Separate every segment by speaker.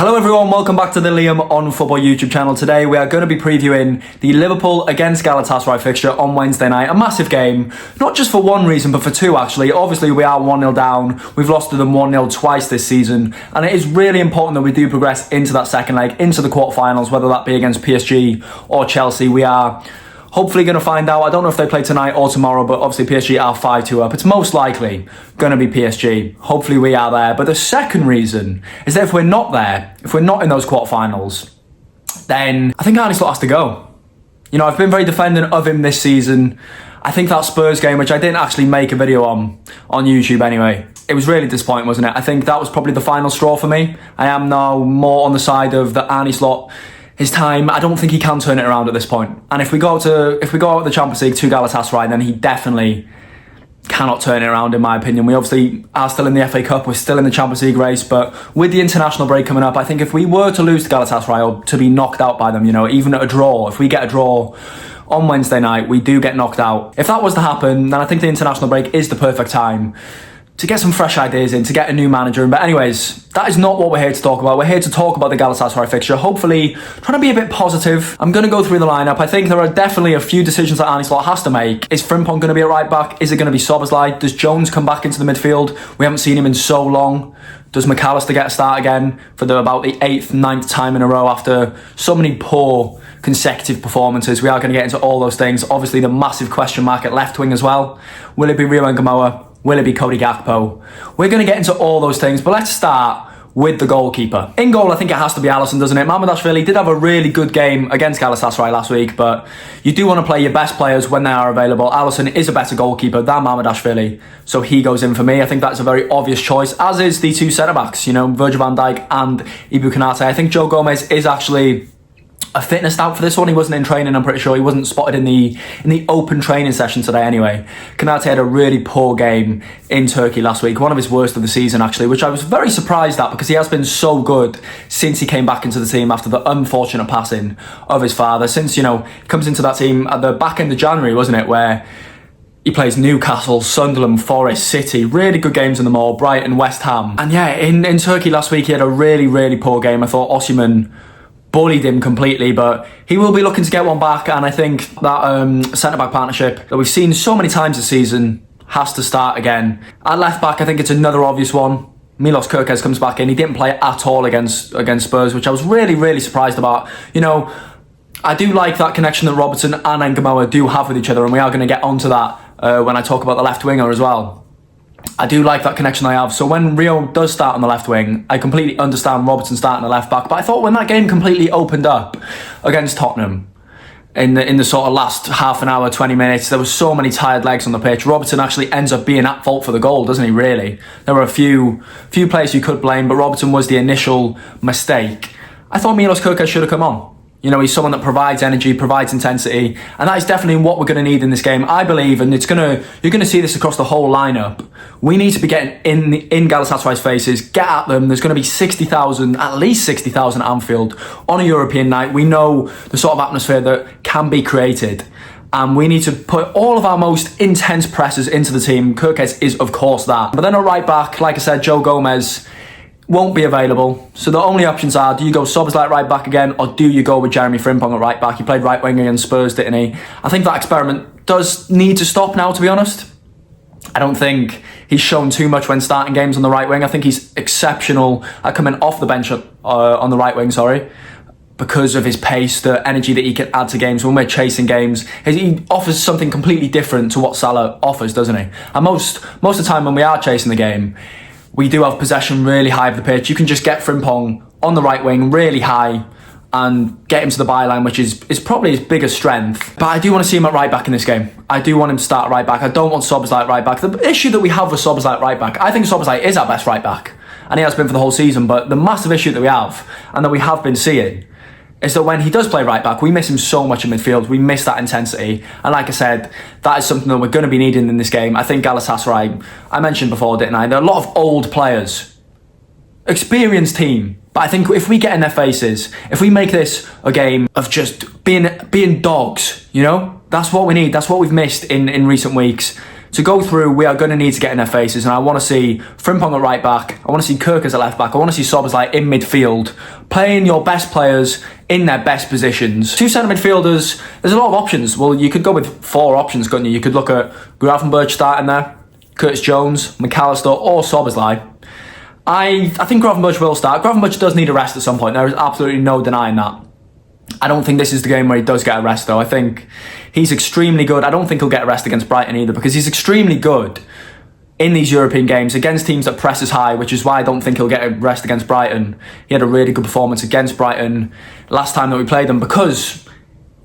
Speaker 1: Hello everyone, welcome back to the Liam on Football YouTube channel. Today we are going to be previewing the Liverpool against Galatasaray fixture on Wednesday night. A massive game, not just for one reason but for two actually. Obviously we are 1-0 down, we've lost to them 1-0 twice this season, and it is really important that we do progress into that second leg, into the quarterfinals, whether that be against PSG or Chelsea. We are hopefully going to find out. I don't know if they play tonight or tomorrow, but obviously PSG are 5-2 up. It's most likely going to be PSG. Hopefully we are there. But the second reason is that if we're not there, if we're not in those quarterfinals, then I think Arne Slot has to go. You know, I've been very defending of him this season. I think that Spurs game, which I didn't actually make a video on YouTube anyway, it was really disappointing, wasn't it? I think that was probably the final straw for me. I am now more on the side of the Arne Slot. His time, I don't think he can turn it around at this point. And if we go out of the Champions League to Galatasaray, then he definitely cannot turn it around, in my opinion. We obviously are still in the FA Cup, we're still in the Champions League race, but with the international break coming up, I think if we were to lose to Galatasaray or to be knocked out by them, you know, even at a draw, if we get a draw on Wednesday night, we do get knocked out. If that was to happen, then I think the international break is the perfect time to get some fresh ideas in, to get a new manager in. But anyways, that is not what we're here to talk about. We're here to talk about the Galatasaray fixture, hopefully trying to be a bit positive. I'm going to go through the lineup. I think there are definitely a few decisions that Arne Slot has to make. Is Frimpong going to be a right back? Is it going to be Szoboszlai? Does Jones come back into the midfield? We haven't seen him in so long. Does McAllister get a start again for about the 8th, 9th time in a row after so many poor consecutive performances? We are going to get into all those things. Obviously, the massive question mark at left wing as well. Will it be Rio Ngamoa? Will it be Cody Gakpo? We're going to get into all those things, but let's start with the goalkeeper. In goal, I think it has to be Alisson, doesn't it? Mamardashvili did have a really good game against Galatasaray last week, but you do want to play your best players when they are available. Alisson is a better goalkeeper than Mamardashvili, so he goes in for me. I think that's a very obvious choice, as is the two centre-backs, you know, Virgil van Dijk and Ibu Konate. I think Joe Gomez is actually a fitness doubt for this one. He wasn't in training, I'm pretty sure. He wasn't spotted in the open training session today anyway. Konate had a really poor game in Turkey last week, one of his worst of the season actually, which I was very surprised at because he has been so good since he came back into the team after the unfortunate passing of his father. Since, you know, he comes into that team at the back end of January, wasn't it, where he plays Newcastle, Sunderland, Forest, City, really good games in them all, Brighton, West Ham. And yeah, in Turkey last week he had a really, really poor game. I thought Osimhen bullied him completely, but he will be looking to get one back, and I think that centre-back partnership that we've seen so many times this season has to start again. At left-back, I think it's another obvious one. Milos Kerkez comes back in. He didn't play at all against Spurs, which I was really, really surprised about. You know, I do like that connection that Robertson and Ngamoa do have with each other, and we are going to get onto that when I talk about the left winger as well. I do like that connection I have. So when Rio does start on the left wing, I completely understand Robertson starting the left back. But I thought when that game completely opened up against Tottenham in the sort of last half an hour, 20 minutes, there were so many tired legs on the pitch. Robertson actually ends up being at fault for the goal, doesn't he, really? There were a few players you could blame, but Robertson was the initial mistake. I thought Milos Kerkez should have come on. You know, he's someone that provides energy, provides intensity, and that is definitely what we're going to need in this game, I believe, and you're going to see this across the whole lineup. We need to be getting in Galatasaray's faces, get at them. There's going to be 60,000, at least 60,000 at Anfield on a European night. We know the sort of atmosphere that can be created, and we need to put all of our most intense presses into the team. Kerkez is, of course, that. But then at right back, like I said, Joe Gomez won't be available. So the only options are, do you go Szoboszlai right back again, or do you go with Jeremy Frimpong at right back? He played right wing against Spurs, didn't he? I think that experiment does need to stop now, to be honest. I don't think he's shown too much when starting games on the right wing. I think he's exceptional at coming off the bench on the right wing, because of his pace, the energy that he can add to games. When we're chasing games, he offers something completely different to what Salah offers, doesn't he? And most of the time when we are chasing the game, we do have possession really high of the pitch. You can just get Frimpong on the right wing really high and get him to the byline, which is probably his biggest strength. But I do want to see him at right back in this game. I do want him to start at right back. I don't want Szoboszlai at right back. The issue that we have with Szoboszlai at right back, I think Szoboszlai is our best right back, and he has been for the whole season, but the massive issue that we have, and that we have been seeing, is that when he does play right back, we miss him so much in midfield. We miss that intensity. And like I said, that is something that we're going to be needing in this game. I think Galatasaray, I mentioned before, didn't I? There are a lot of old players, experienced team. But I think if we get in their faces, if we make this a game of just being dogs, you know, that's what we need. That's what we've missed in recent weeks. to go through, we are going to need to get in their faces, and I want to see Frimpong at right back, I want to see Kirk as a left back, I want to see Szoboszlai in midfield, playing your best players in their best positions. Two centre midfielders, there's a lot of options. Well, you could go with 4 options, couldn't you? You could look at Gravenberch starting there, Curtis Jones, McAllister or Szoboszlai. I think Gravenberch will start. Gravenberch does need a rest at some point. There is absolutely no denying that. I don't think this is the game where he does get a rest, though. I think he's extremely good. I don't think he'll get a rest against Brighton either, because he's extremely good in these European games against teams that press as high, which is why I don't think he'll get a rest against Brighton. He had a really good performance against Brighton last time that we played them, because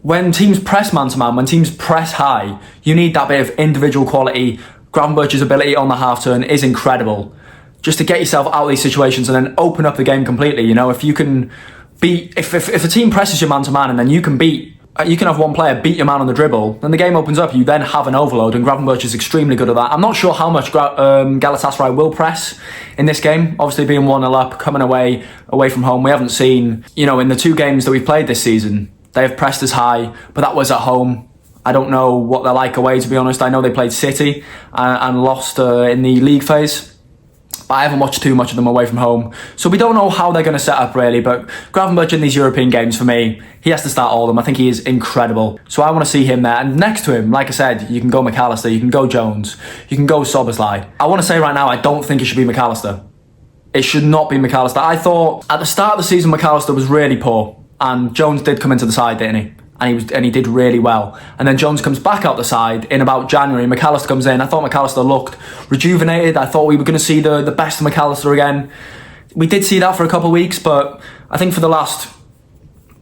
Speaker 1: when teams press man-to-man, when teams press high, you need that bit of individual quality. Gravenberch's ability on the half-turn is incredible. Just to get yourself out of these situations and then open up the game completely. You know, if you can beat, if a team presses your man-to-man and then you can have one player beat your man on the dribble, then the game opens up, you then have an overload, and Gravenberch is extremely good at that. I'm not sure how much Galatasaray will press in this game, obviously being 1-0 up, coming away from home. We haven't seen, you know, in the 2 games that we've played this season, they have pressed as high, but that was at home. I don't know what they're like away, to be honest. I know they played City and lost in the league phase, but I haven't watched too much of them away from home. So we don't know how they're going to set up, really. But Gravenberch in these European games, for me, he has to start all of them. I think he is incredible. So I want to see him there. And next to him, like I said, you can go McAllister, you can go Jones, you can go Szoboszlai. I want to say right now, I don't think it should be McAllister. It should not be McAllister. I thought at the start of the season, McAllister was really poor. And Jones did come into the side, didn't he? And he did really well. And then Jones comes back out the side in about January. McAllister comes in. I thought McAllister looked rejuvenated. I thought we were going to see the best of McAllister again. We did see that for a couple of weeks, but I think for the last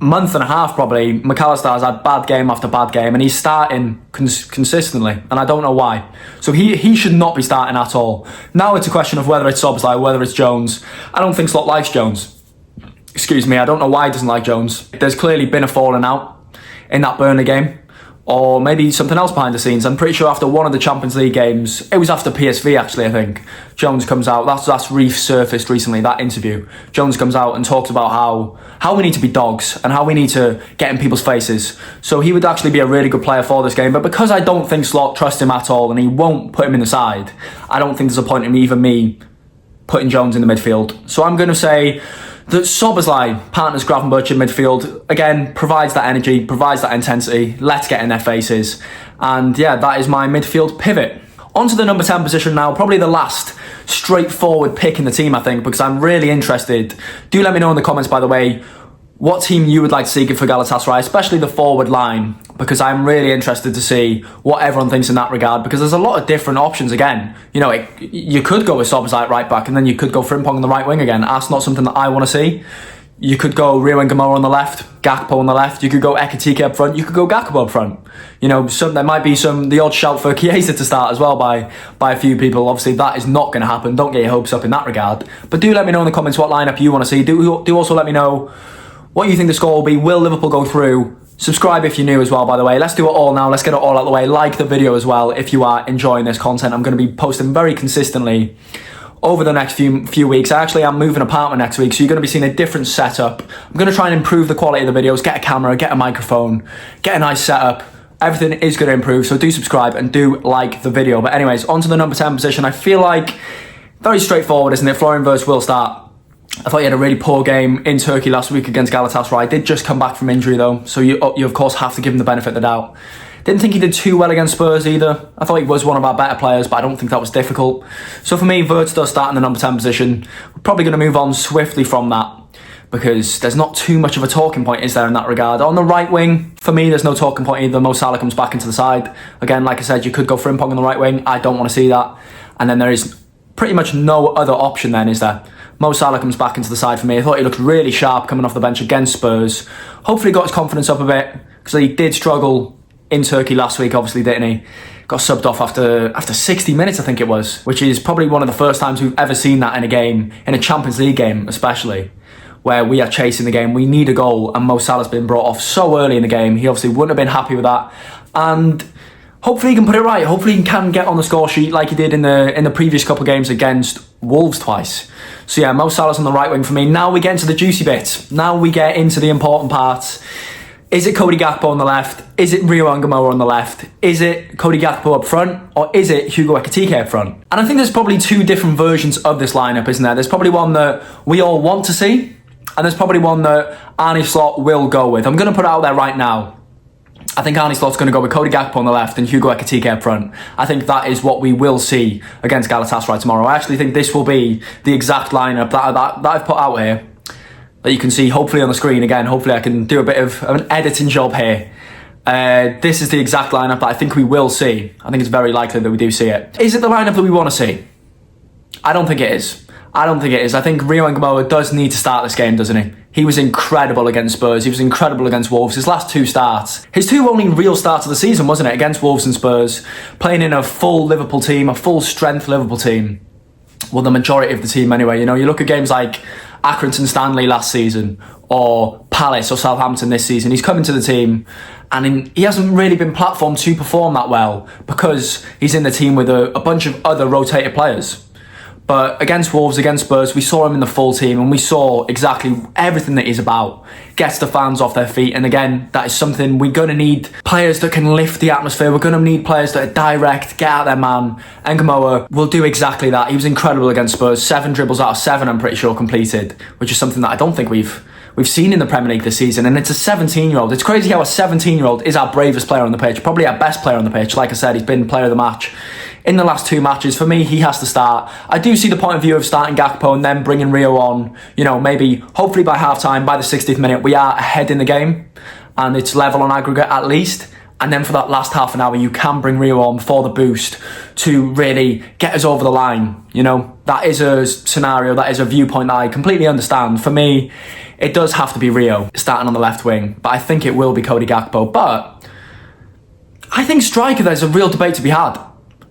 Speaker 1: month and a half probably, McAllister has had bad game after bad game, and he's starting consistently, and I don't know why. So he should not be starting at all. Now it's a question of whether it's Szoboszlai, whether it's Jones. I don't think Slot likes Jones. Excuse me, I don't know why he doesn't like Jones. There's clearly been a falling out in that Burnley game, or maybe something else behind the scenes. I'm pretty sure after one of the Champions League games, it was after PSV actually, I think, Jones comes out, that's resurfaced recently, that interview. Jones comes out and talks about how we need to be dogs and how we need to get in people's faces. So he would actually be a really good player for this game, but because I don't think Slot trusts him at all and he won't put him in the side, I don't think there's a point in even me putting Jones in the midfield. So I'm going to say that Szoboszlai partners Gravenberch in midfield, again, provides that energy, provides that intensity. Let's get in their faces. And yeah, that is my midfield pivot. On to the number 10 position now, probably the last straightforward pick in the team, I think, because I'm really interested. Do let me know in the comments, by the way, what team you would like to see for Galatasaray, especially the forward line, because I'm really interested to see what everyone thinks in that regard, because there's a lot of different options again. You know, you could go with Szoboszlai at right back, and then you could go Frimpong on the right wing again. That's not something that I want to see. You could go Rio and Gamora on the left, Gakpo on the left. You could go Ekitike up front. You could go Gakpo up front. You know, there might be the odd shout for Chiesa to start as well by a few people. Obviously, that is not going to happen. Don't get your hopes up in that regard. But do let me know in the comments what lineup you want to see. Do also let me know what you think the score will be. Will Liverpool go through? Subscribe if you're new as well, by the way. Let's do it all now. Let's get it all out of the way. Like the video as well if you are enjoying this content. I'm going to be posting very consistently over the next few weeks. I actually am moving apartment next week, so you're going to be seeing a different setup. I'm going to try and improve the quality of the videos, get a camera, get a microphone, get a nice setup. Everything is going to improve, so do subscribe and do like the video. But anyways, on to the number 10 position. I feel like very straightforward, isn't it? Florian Wirtz will start. I thought he had a really poor game in Turkey last week against Galatasaray. Did just come back from injury though, so you of course have to give him the benefit of the doubt. Didn't think he did too well against Spurs either. I thought he was one of our better players, but I don't think that was difficult. So for me, Wirtz does start in the number 10 position. We're probably going to move on swiftly from that, because there's not too much of a talking point, is there, in that regard? On the right wing, for me, there's no talking point either. Mo Salah comes back into the side. Again, like I said, you could go Frimpong on the right wing. I don't want to see that. And then there is pretty much no other option then, is there? Mo Salah comes back into the side for me. I thought he looked really sharp coming off the bench against Spurs. Hopefully got his confidence up a bit, because he did struggle in Turkey last week, obviously, didn't he? Got subbed off after 60 minutes, I think it was, which is probably one of the first times we've ever seen that in a game, in a Champions League game especially, where we are chasing the game, we need a goal, and Mo Salah's been brought off so early in the game. He obviously wouldn't have been happy with that, and hopefully he can put it right. Hopefully he can get on the score sheet like he did in the previous couple of games against Wolves twice. So yeah, Mo Salah's on the right wing for me. Now we get into the juicy bits. Now we get into the important parts. Is it Cody Gakpo on the left? Is it Rio Ngamoa on the left? Is it Cody Gakpo up front? Or is it Hugo Ekitike up front? And I think there's probably two different versions of this lineup, isn't there? There's probably one that we all want to see, and there's probably one that Arne Slot will go with. I'm going to put it out there right now. I think Arne Slot's going to go with Cody Gakpo on the left and Hugo Ekitike up front. I think that is what we will see against Galatasaray tomorrow. I actually think this will be the exact lineup that I've put out here, that you can see hopefully on the screen again. Hopefully I can do a bit of an editing job here. This is the exact lineup that I think we will see. I think it's very likely that we do see it. Is it the lineup that we want to see? I don't think it is. I think Rio Ngamoa does need to start this game, doesn't he? He was incredible against Spurs. He was incredible against Wolves. His last two starts. His two only real starts of the season, wasn't it? Against Wolves and Spurs. Playing in a full Liverpool team, a full strength Liverpool team. Well, the majority of the team anyway. You know, you look at games like Accrington Stanley last season, or Palace or Southampton this season. He's come into the team and he hasn't really been platformed to perform that well because he's in the team with a bunch of other rotated players. But against Wolves, against Spurs, we saw him in the full team and we saw exactly everything that he's about. Gets the fans off their feet. And again, that is something we're going to need. Players that can lift the atmosphere. We're going to need players that are direct, get out their man. And Ngamoa will do exactly that. He was incredible against Spurs. 7 dribbles out of 7, I'm pretty sure, completed. Which is something that I don't think we've seen in the Premier League this season. And it's a 17-year-old. It's crazy how a 17-year-old is our bravest player on the pitch. Probably our best player on the pitch. Like I said, he's been player of the match in the last 2 matches. For me, he has to start. I do see the point of view of starting Gakpo and then bringing Rio on, you know, maybe hopefully by half-time, by the 60th minute, we are ahead in the game and it's level on aggregate at least. And then for that last half an hour, you can bring Rio on for the boost to really get us over the line. You know, that is a scenario, that is a viewpoint that I completely understand. For me, it does have to be Rio starting on the left wing, but I think it will be Cody Gakpo. But I think striker, there's a real debate to be had.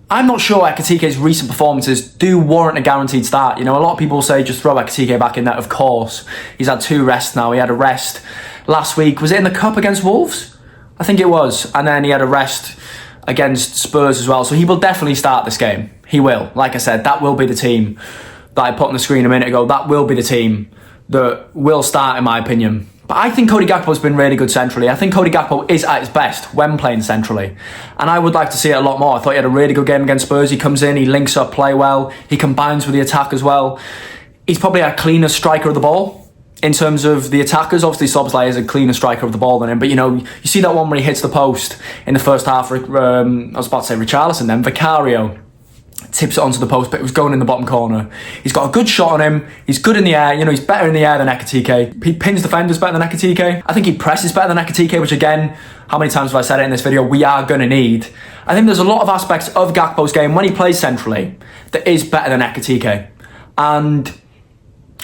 Speaker 1: I'm not sure Ekitike's recent performances do warrant a guaranteed start. You know, a lot of people say just throw Ekitike back in there. Of course, he's had 2 rests now. He had a rest last week. Was it in the Cup against Wolves? I think it was. And then he had a rest against Spurs as well. So he will definitely start this game. He will. Like I said, that will be the team that I put on the screen a minute ago. That will be the team that will start, in my opinion. But I think Cody Gakpo's been really good centrally. I think Cody Gakpo is at his best when playing centrally. And I would like to see it a lot more. I thought he had a really good game against Spurs. He comes in, he links up play well. He combines with the attack as well. He's probably a cleaner striker of the ball in terms of the attackers. Obviously, Szoboszlai is a cleaner striker of the ball than him. But, you know, you see that one where he hits the post in the first half. I was about to say Richarlison then. Vicario tips it onto the post, but it was going in the bottom corner. He's got a good shot on him. He's good in the air. You know, he's better in the air than Ekitike. He pins defenders better than Ekitike. I think he presses better than Ekitike, which again, how many times have I said it in this video? We are going to need. I think there's a lot of aspects of Gakpo's game when he plays centrally that is better than Ekitike. And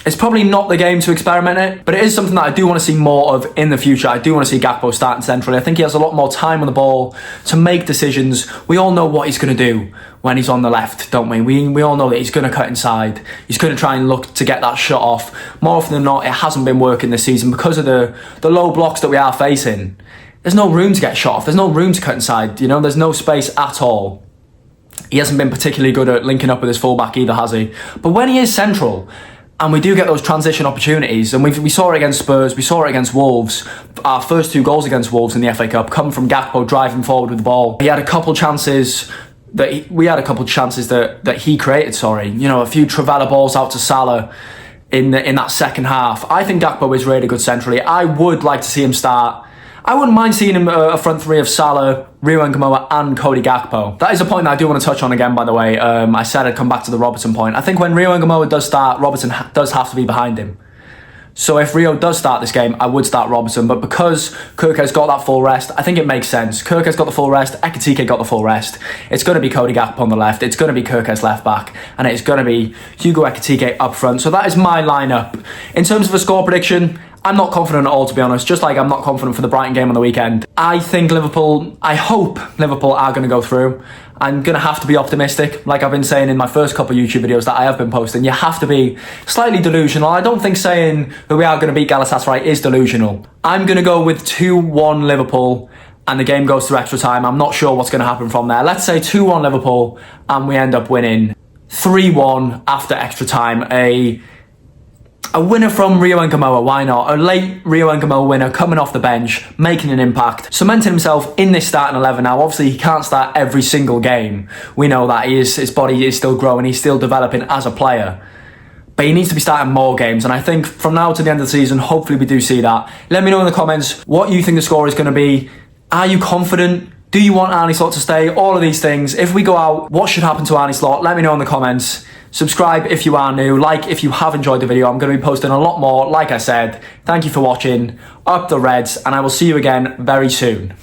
Speaker 1: it's probably not the game to experiment it, but it is something that I do want to see more of in the future. I do want to see Gakpo starting centrally. I think he has a lot more time on the ball to make decisions. We all know what he's going to do when he's on the left, don't we? We all know that he's going to cut inside. He's going to try and look to get that shot off. More often than not, it hasn't been working this season because of the low blocks that we are facing. There's no room to get shot off. There's no room to cut inside. You know, there's no space at all. He hasn't been particularly good at linking up with his fullback either, has he? But when he is central, and we do get those transition opportunities, and we saw it against Spurs, we saw it against Wolves. Our first 2 goals against Wolves in the FA Cup come from Gakpo driving forward with the ball. He had a couple chances that he created. You know, a few Trivela balls out to Salah in that second half. I think Gakpo is really good centrally. I would like to see him start. I wouldn't mind seeing him a front 3 of Salah, Rio Ngamoa and Cody Gakpo. That is a point that I do want to touch on again, by the way. I said I'd come back to the Robertson point. I think when Rio Ngamoa does start, Robertson does have to be behind him. So if Rio does start this game, I would start Robertson. But because Kirk has got that full rest, I think it makes sense. Kirk has got the full rest. Ekitike got the full rest. It's going to be Cody Gakpo on the left. It's going to be Kirk's left back. And it's going to be Hugo Ekitike up front. So that is my lineup. In terms of a score prediction, I'm not confident at all, to be honest. Just like I'm not confident for the Brighton game on the weekend. I hope Liverpool are going to go through. I'm going to have to be optimistic, like I've been saying in my first couple of YouTube videos that I have been posting. You have to be slightly delusional. I don't think saying that we are going to beat Galatasaray is delusional. I'm going to go with 2-1 Liverpool and the game goes to extra time. I'm not sure what's going to happen from there. Let's say 2-1 Liverpool and we end up winning 3-1 after extra time. A winner from Rio Ngamoa, why not? A late Rio Ngamoa winner coming off the bench, making an impact, cementing himself in this starting 11 now. Obviously, he can't start every single game. We know that his body is still growing, he's still developing as a player. But he needs to be starting more games, and I think from now to the end of the season, hopefully we do see that. Let me know in the comments what you think the score is going to be. Are you confident? Do you want Arne Slot to stay? All of these things. If we go out, what should happen to Arne Slot? Let me know in the comments. Subscribe if you are new, like if you have enjoyed the video. I'm going to be posting a lot more, like I said. Thank you for watching. Up the Reds, and I will see you again very soon.